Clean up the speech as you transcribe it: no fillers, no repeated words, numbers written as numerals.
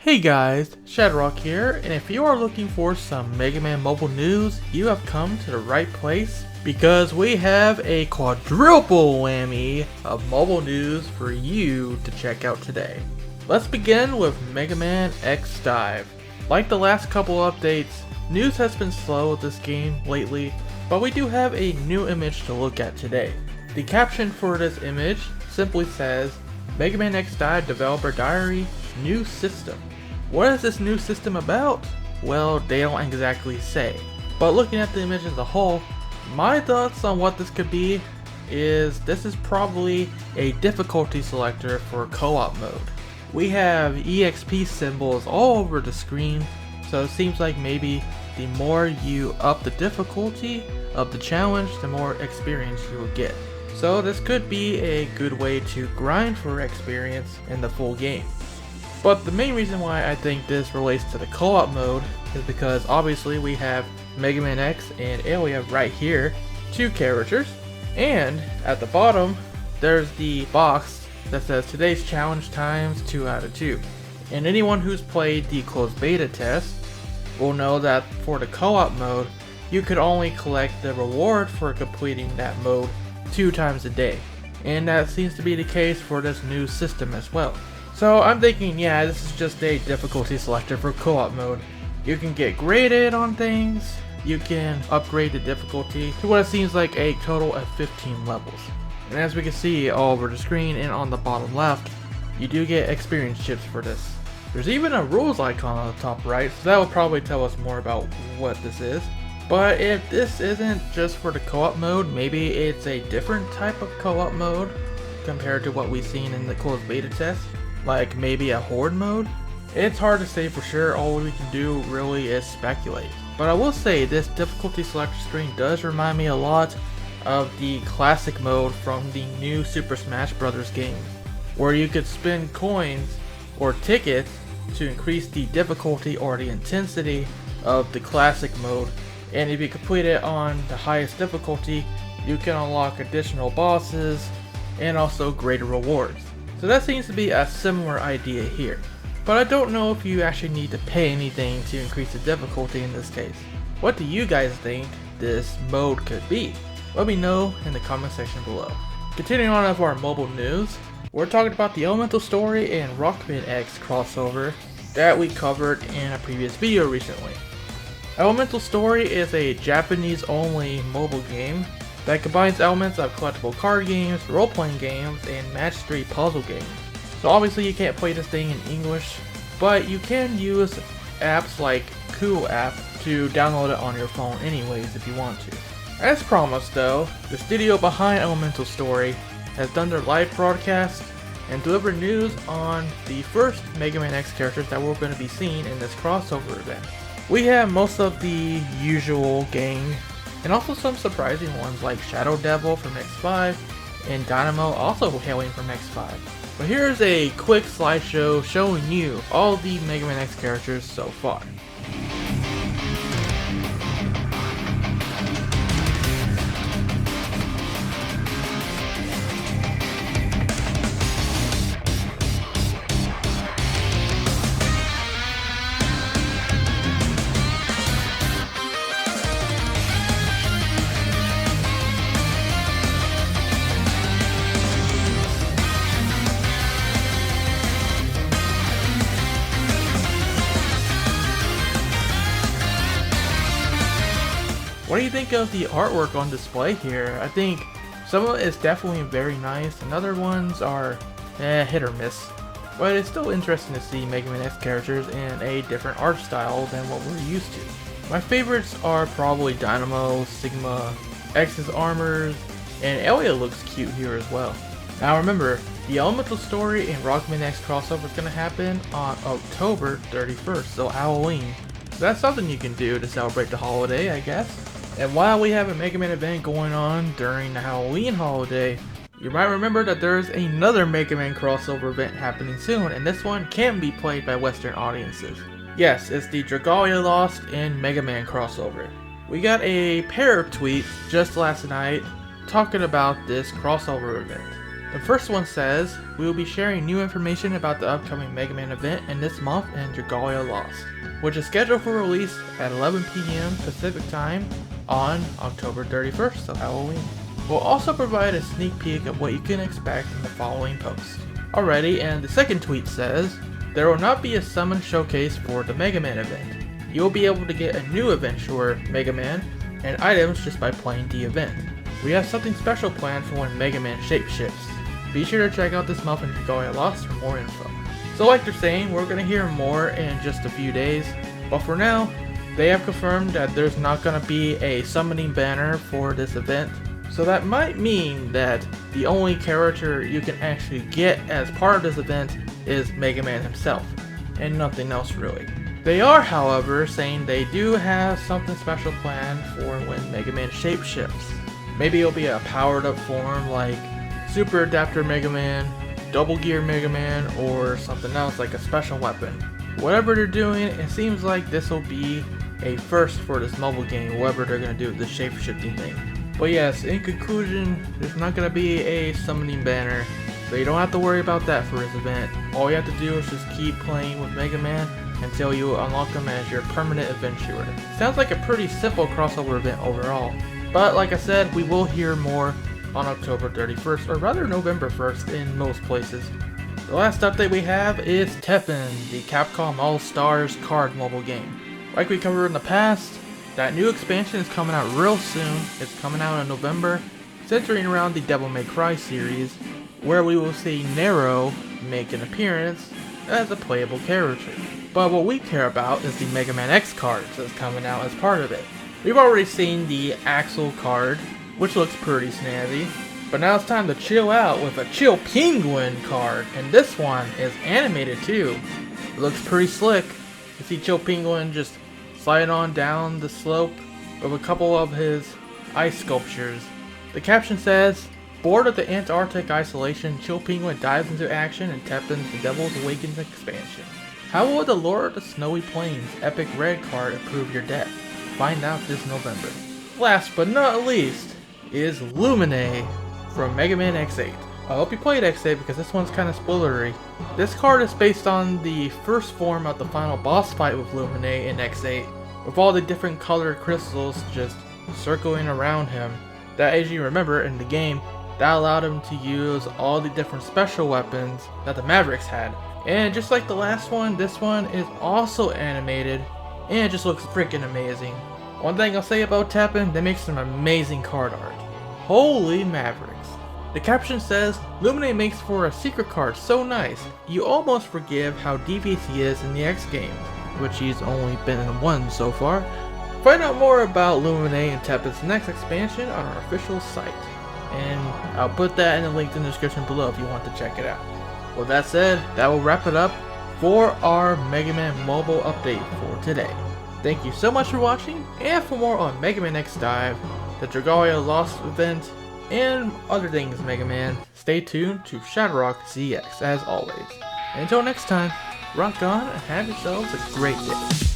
Hey guys, ShadowRock here, and if you are looking for some Mega Man mobile news, you have come to the right place because we have a quadruple whammy of mobile news for you to check out today. Let's begin with Mega Man X DiVE. Like the last couple updates, news has been slow with this game lately, but we do have a new image to look at today. The caption for this image simply says, Mega Man X DiVE Developer Diary, New System. What is this new system about? Well, they don't exactly say. But looking at the image as a whole, my thoughts on what this could be is this is probably a difficulty selector for co-op mode. We have EXP symbols all over the screen, so it seems like maybe the more you up the difficulty of the challenge, the more experience you will get. So this could be a good way to grind for experience in the full game. But the main reason why I think this relates to the co-op mode is because obviously we have Mega Man X and Alia right here, two characters, and at the bottom there's the box that says today's challenge times 2 out of 2. And anyone who's played the closed beta test will know that for the co-op mode you could only collect the reward for completing that mode 2 times a day. And that seems to be the case for this new system as well. So I'm thinking, yeah, this is just a difficulty selector for co-op mode. You can get graded on things, you can upgrade the difficulty to what it seems like a total of 15 levels. And as we can see all over the screen and on the bottom left, you do get experience chips for this. There's even a rules icon on the top right, so that will probably tell us more about what this is. But if this isn't just for the co-op mode, maybe it's a different type of co-op mode compared to what we've seen in the closed beta test. Like maybe a horde mode? It's hard to say for sure, all we can do really is speculate. But I will say this difficulty selector screen does remind me a lot of the classic mode from the new Super Smash Bros. Game, where you could spend coins or tickets to increase the difficulty or the intensity of the classic mode, and if you complete it on the highest difficulty, you can unlock additional bosses and also greater rewards. So that seems to be a similar idea here. But I don't know if you actually need to pay anything to increase the difficulty in this case. What do you guys think this mode could be? Let me know in the comment section below. Continuing on with our mobile news, we're talking about the Elemental Story and Rockman X crossover that we covered in a previous video recently. Elemental Story is a Japanese only mobile game that combines elements of collectible card games, role-playing games, and match 3 puzzle games. So obviously you can't play this thing in English, but you can use apps like Cool App to download it on your phone anyways if you want to. As promised though, the studio behind Elemental Story has done their live broadcast and delivered news on the first Mega Man X characters that we're going to be seeing in this crossover event. We have most of the usual gang, and also some surprising ones like Shadow Devil from X5 and Dynamo also hailing from X5. But here's a quick slideshow showing you all the Mega Man X characters so far. What do you think of the artwork on display here? I think some of it is definitely very nice, and other ones are hit or miss. But it's still interesting to see Mega Man X characters in a different art style than what we're used to. My favorites are probably Dynamo, Sigma, X's armors, and Alia looks cute here as well. Now remember, the Elemental Story and Rockman X crossover is going to happen on October 31st, so Halloween. So that's something you can do to celebrate the holiday, I guess. And while we have a Mega Man event going on during the Halloween holiday, you might remember that there's another Mega Man crossover event happening soon, and this one can be played by Western audiences. Yes, it's the Dragalia Lost and Mega Man crossover. We got a pair of tweets just last night talking about this crossover event. The first one says, we will be sharing new information about the upcoming Mega Man event in this month in Dragalia Lost, which is scheduled for release at 11 PM Pacific Time on October 31st, so Halloween. We'll also provide a sneak peek of what you can expect in the following post. Alrighty, and the second tweet says, there will not be a summon showcase for the Mega Man event. You will be able to get a new Adventurer Mega Man and items just by playing the event. We have something special planned for when Mega Man shapeshifts. Be sure to check out this month in Dragalia Lost for more info. So like they're saying, we're going to hear more in just a few days, but for now, they have confirmed that there's not going to be a summoning banner for this event. So that might mean that the only character you can actually get as part of this event is Mega Man himself, and nothing else really. They are, however, saying they do have something special planned for when Mega Man shapeshifts. Maybe it'll be a powered up form like Super Adapter Mega Man, Double Gear Mega Man, or something else like a special weapon. Whatever they're doing, it seems like this will be a first for this mobile game, whatever they're going to do with the shape-shifting thing. But yes, in conclusion, there's not going to be a summoning banner, so you don't have to worry about that for this event. All you have to do is just keep playing with Mega Man until you unlock him as your permanent adventurer. Sounds like a pretty simple crossover event overall, but like I said, we will hear more on October 31st, or rather November 1st in most places. The last update we have is Teppen, the Capcom All-Stars card mobile game. Like we covered in the past, that new expansion is coming out real soon. It's coming out in November, centering around the Devil May Cry series, where we will see Nero make an appearance as a playable character. But what we care about is the Mega Man X cards that's coming out as part of it. We've already seen the Axel card, which looks pretty snazzy, but now it's time to chill out with a Chill Penguin card, and this one is animated too. It looks pretty slick. You see Chill Penguin just slide on down the slope with a couple of his ice sculptures. The caption says, bored of the Antarctic isolation, Chill Penguin dives into action in Teppen's The Devils Awaken expansion. How will the Lord of the Snowy Plains Epic Red card improve your deck? Find out this November. Last but not least is Lumine from Mega Man X8. I hope you played X8 because this one's kind of spoilery. This card is based on the first form of the final boss fight with Lumine in X8, with all the different colored crystals just circling around him. That, as you remember in the game, that allowed him to use all the different special weapons that the Mavericks had. And just like the last one, this one is also animated, and it just looks freaking amazing. One thing I'll say about Teppen, they make some amazing card art. Holy Mavericks. The caption says, Lumine makes for a secret card so nice, you almost forgive how devious he is in the X games, which he's only been in one so far. Find out more about Lumine and Teppen's next expansion on our official site, and I'll put that in the link in the description below if you want to check it out. With that said, that will wrap it up for our Mega Man mobile update for today. Thank you so much for watching, and for more on Mega Man X Dive, the Dragalia Lost event, and other things Mega Man, stay tuned to ShadowRockZX as always. And until next time, rock on and have yourselves a great day.